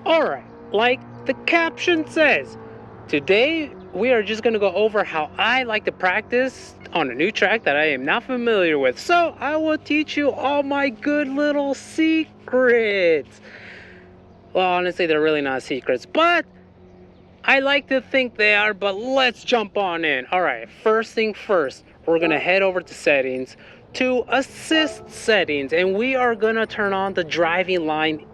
Alright, like the caption says, today we are just going to go over how I like to practice on a new track that I am not familiar with. So I will teach you all my good little secrets. Well, honestly, they're really not secrets, but I like to think they are, but let's jump on in. Alright, first thing first, we're going to head over to settings, to assist settings, and we are going to turn on the driving line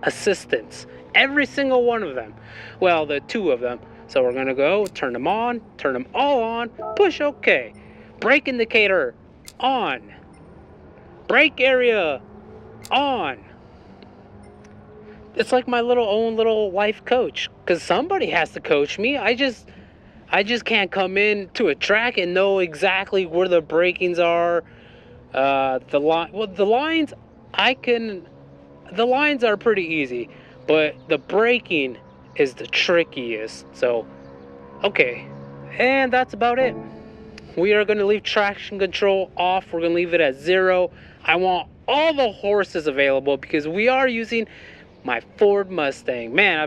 assistance. Every single one of them. Well, the two of them. So we're going to go, turn them on, turn them all on, push OK. Brake indicator, on. Brake area, on. It's like my own little life coach, because somebody has to coach me. I just can't come in to a track and know exactly where the brakings are. The lines, the lines are pretty easy, but the braking is the trickiest. So, okay, and that's about it. We are going to leave traction control off. We're going to leave it at 0. I want all the horses available because we are using my Ford Mustang. Man,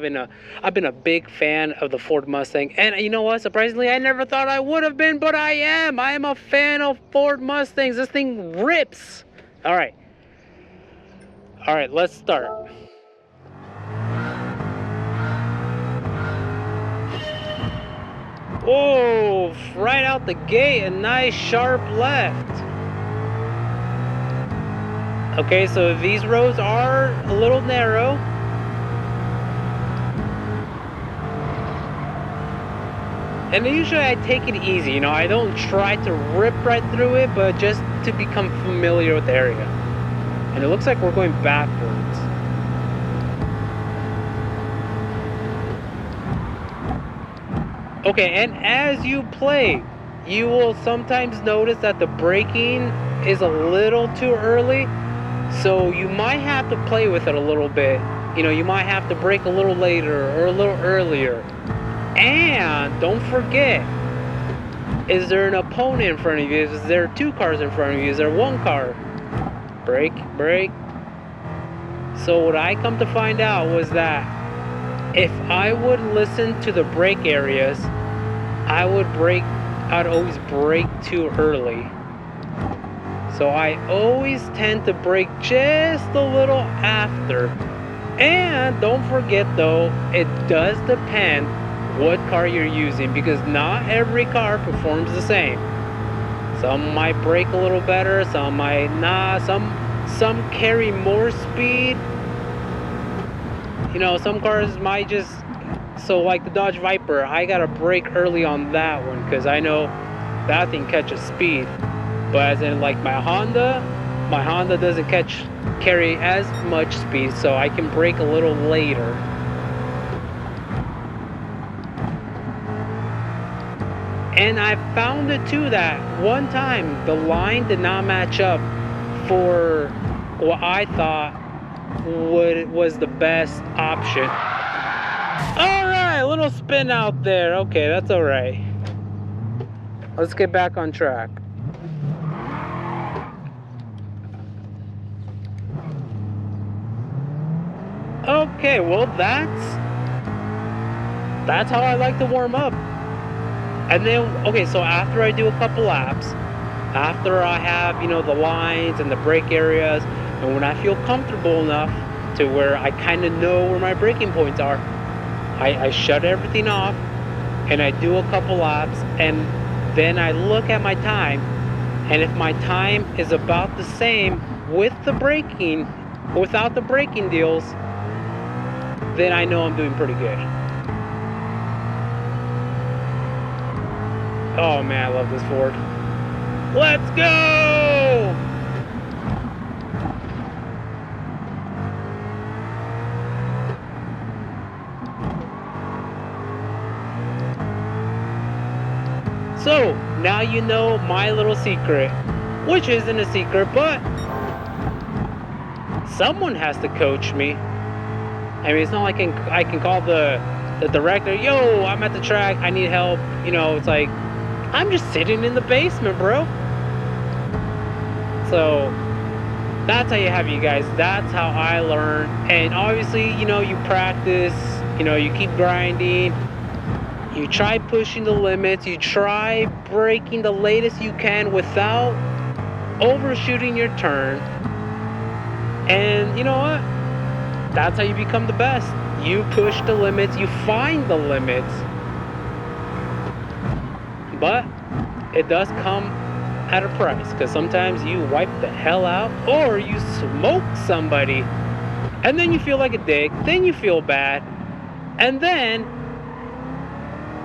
I've been a big fan of the Ford Mustang, and you know what? Surprisingly, I never thought I would have been, but I am. I am a fan of Ford Mustangs. This thing rips. All right, let's start. Oh, right out the gate, a nice sharp left. Okay, so these roads are a little narrow. And usually I take it easy, you know, I don't try to rip right through it, but just to become familiar with the area. And it looks like we're going backwards. Okay, and as you play, you will sometimes notice that the braking is a little too early. So you might have to play with it a little bit. You know, you might have to brake a little later or a little earlier. And don't forget, is there an opponent in front of you? Is there 2 cars in front of you? Is there 1 car? Brake, brake. So what I come to find out was that if I would listen to the brake areas, I'd always brake too early. So I always tend to brake just a little after. And don't forget though, it does depend what car you're using, because not every car performs the same. Some might brake a little better, some might not, some carry more speed. You know, some cars might just, so like the Dodge Viper, I gotta brake early on that one because I know that thing catches speed. But as in like my Honda doesn't carry as much speed, so I can brake a little later. And I found it too that one time the line did not match up for what I thought was the best option. Alright, a little spin out there. Okay, that's alright. Let's get back on track. Okay, well that's how I like to warm up. And then, okay, so after I do a couple laps, after I have, you know, the lines and the brake areas, and when I feel comfortable enough to where I kind of know where my braking points are, I shut everything off and I do a couple laps, and then I look at my time, and if my time is about the same with the braking, without the braking deals, then I know I'm doing pretty good. Oh man, I love this Ford. Let's go! So, now you know my little secret, which isn't a secret, but someone has to coach me. I mean, it's not like I can call the director, yo, I'm at the track, I need help. You know, it's like, I'm just sitting in the basement, bro. So, that's how you have you guys. That's how I learned. And obviously, you practice, you keep grinding. You try pushing the limits. You try breaking the latest you can without overshooting your turn. And you know what? That's how you become the best. You push the limits. You find the limits. But it does come at a price, because sometimes you wipe the hell out or you smoke somebody and then you feel like a dick, then you feel bad, and then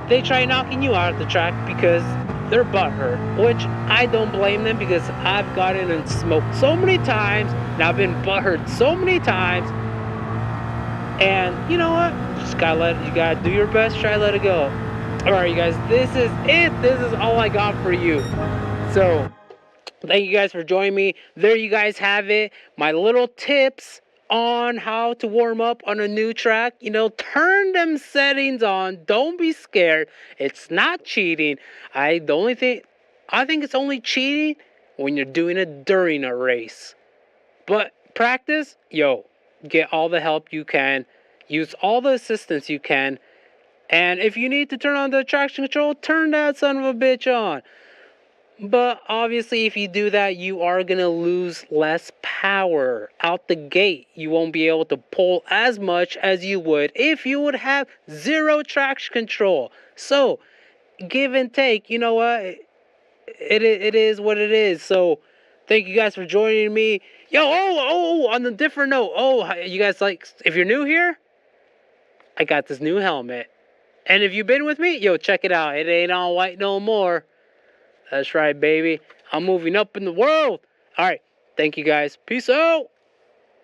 they try knocking you out of the track because they're butthurt, which I don't blame them, because I've gotten and smoked so many times and I've been butthurt so many times. And you know what? You gotta do your best, try to let it go. Alright, you guys, this is it. This is all I got for you. So, thank you guys for joining me. There you guys have it. My little tips on how to warm up on a new track. Turn them settings on. Don't be scared. It's not cheating. I think it's only cheating when you're doing it during a race. But practice, get all the help you can. Use all the assistance you can. And if you need to turn on the traction control, turn that son of a bitch on. But obviously, if you do that, you are going to lose less power out the gate. You won't be able to pull as much as you would if you would have zero traction control. So, give and take. You know what? It is what it is. So, thank you guys for joining me. On a different note. You guys if you're new here, I got this new helmet. And if you've been with me, check it out. It ain't all white no more. That's right, baby. I'm moving up in the world. All right. Thank you, guys. Peace out.